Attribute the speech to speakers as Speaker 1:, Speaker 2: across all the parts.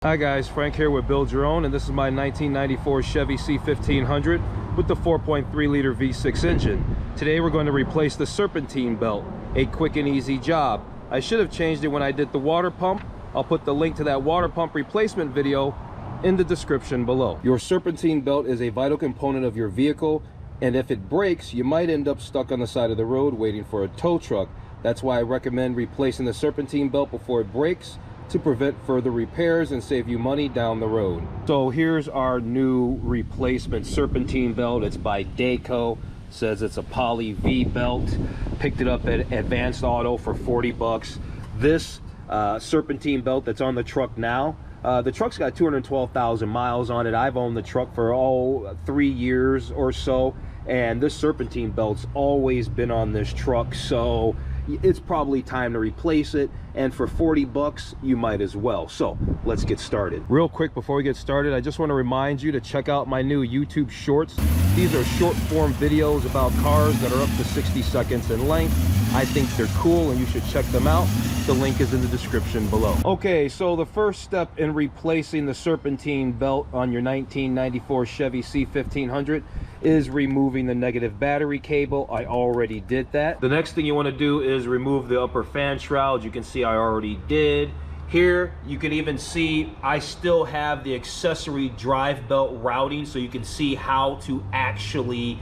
Speaker 1: Hi guys, Frank here with Build Your Own, and this is my 1994 Chevy C1500 with the 4.3 liter V6 engine. Today we're going to replace the Serpentine belt, a quick and easy job. I should have changed it when I did the water pump. I'll put the link to that water pump replacement video in the description below. Your Serpentine belt is a vital component of your vehicle, and if it breaks, you might end up stuck on the side of the road waiting for a tow truck. That's why I recommend replacing the Serpentine belt before it breaks, to prevent further repairs and save you money down the road. So here's our new replacement Serpentine belt. It's by Dayco. Says it's a poly V belt. Picked it up at Advanced Auto for 40 bucks. This Serpentine belt that's on the truck now, the truck's got 212,000 miles on it. I've owned the truck for 3 years or so, and this Serpentine belt's always been on this truck, so it's probably time to replace it, and for 40 bucks you might as well. So let's get started. Real quick before we get started, I just want to remind you to check out my new YouTube shorts. These are short form videos about cars that are up to 60 seconds in length. I think they're cool and you should check them out. The link is in the description below. Okay, so the first step in replacing the Serpentine belt on your 1994 Chevy C1500 is removing the negative battery cable. I already did that. The next thing you want to do is remove the upper fan shroud. You can see I already did. Here you can even see I still have the accessory drive belt routing, so you can see how to actually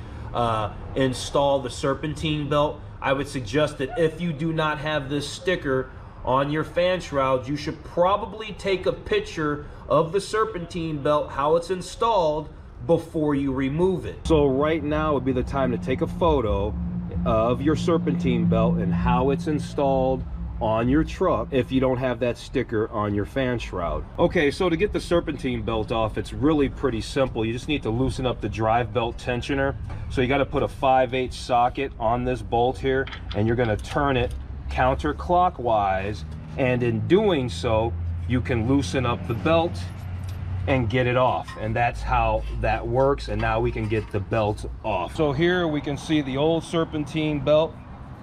Speaker 1: install the Serpentine belt. I would suggest that if you do not have this sticker on your fan shroud, you should probably take a picture of the Serpentine belt, how it's installed, before you remove it. So right now would be the time to take a photo of your Serpentine belt and how it's installed on your truck if you don't have that sticker on your fan shroud. Okay, so to get the Serpentine belt off, it's really pretty simple. You just need to loosen up the drive belt tensioner. So you got to put a 5/8 socket on this bolt here, and you're going to turn it counterclockwise, and in doing so you can loosen up the belt and get it off, and that's how that works. And now we can get the belt off. So here we can see the old Serpentine belt,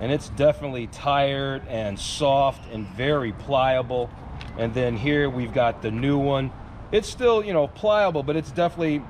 Speaker 1: and it's definitely tired and soft and very pliable. And then here we've got the new one. It's still, you know, pliable, but it's definitely,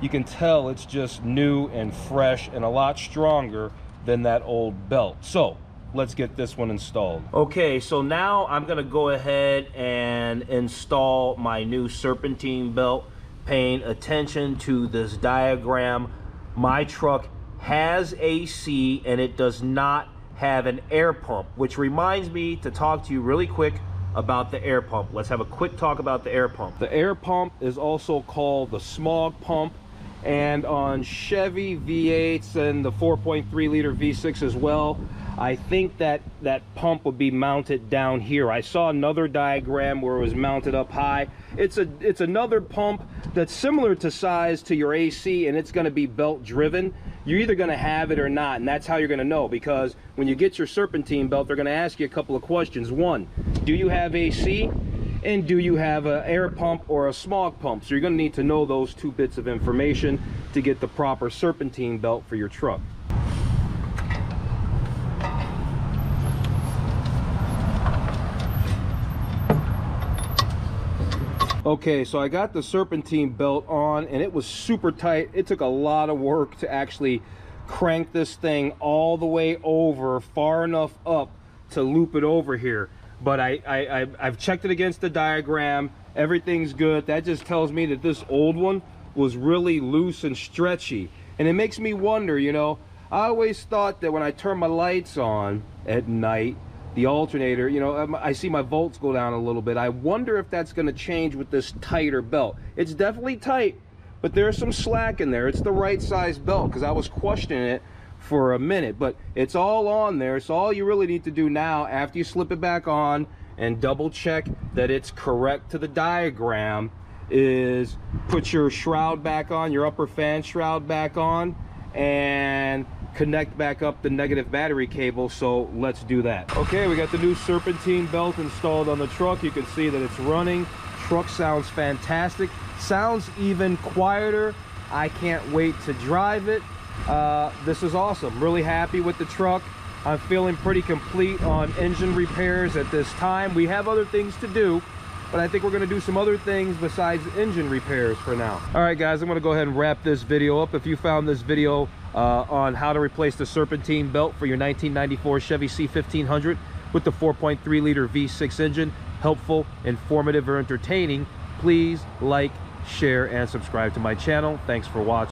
Speaker 1: you can tell it's just new and fresh and a lot stronger than that old belt. So let's get this one installed. Okay, so now I'm gonna go ahead and install my new Serpentine belt, paying attention to this diagram. My truck has AC and it does not have an air pump, which reminds me to talk to you really quick about the air pump. Let's have a quick talk about the air pump. The air pump is also called the smog pump, and on Chevy V8s and the 4.3 liter V6 as well, I think that pump would be mounted down here. I saw another diagram where it was mounted up high. It's another pump that's similar to size to your AC, and it's going to be belt driven. You're either going to have it or not, and that's how you're going to know, because when you get your Serpentine belt, they're going to ask you a couple of questions. One, do you have AC? And do you have an air pump or a smog pump? So you're going to need to know those two bits of information to get the proper Serpentine belt for your truck. Okay, so I got the Serpentine belt on, and it was super tight. It took a lot of work to actually crank this thing all the way over, far enough up to loop it over here. But I've checked it against the diagram. Everything's good. That just tells me that this old one was really loose and stretchy. And it makes me wonder, you know, I always thought that when I turn my lights on at night, the alternator, you know, I see my volts go down a little bit. I wonder if that's going to change with this tighter belt. It's definitely tight, but there's some slack in there. It's the right size belt, because I was questioning it for a minute, but it's all on there. So all you really need to do now, after you slip it back on and double check that it's correct to the diagram, is put your shroud back on, your upper fan shroud back on, and connect back up the negative battery cable. So let's do that. Okay, we got the new Serpentine belt installed on the truck. You can see that it's running. Truck sounds fantastic, sounds even quieter. I can't wait to drive it. This is awesome. Really happy with the truck. I'm feeling pretty complete on engine repairs at this time. We have other things to do, but I think we're going to do some other things besides engine repairs for now. All right, guys, I'm going to go ahead and wrap this video up. If you found this video on how to replace the Serpentine belt for your 1994 Chevy C1500 with the 4.3 liter V6 engine helpful, informative, or entertaining, please like, share, and subscribe to my channel. Thanks for watching.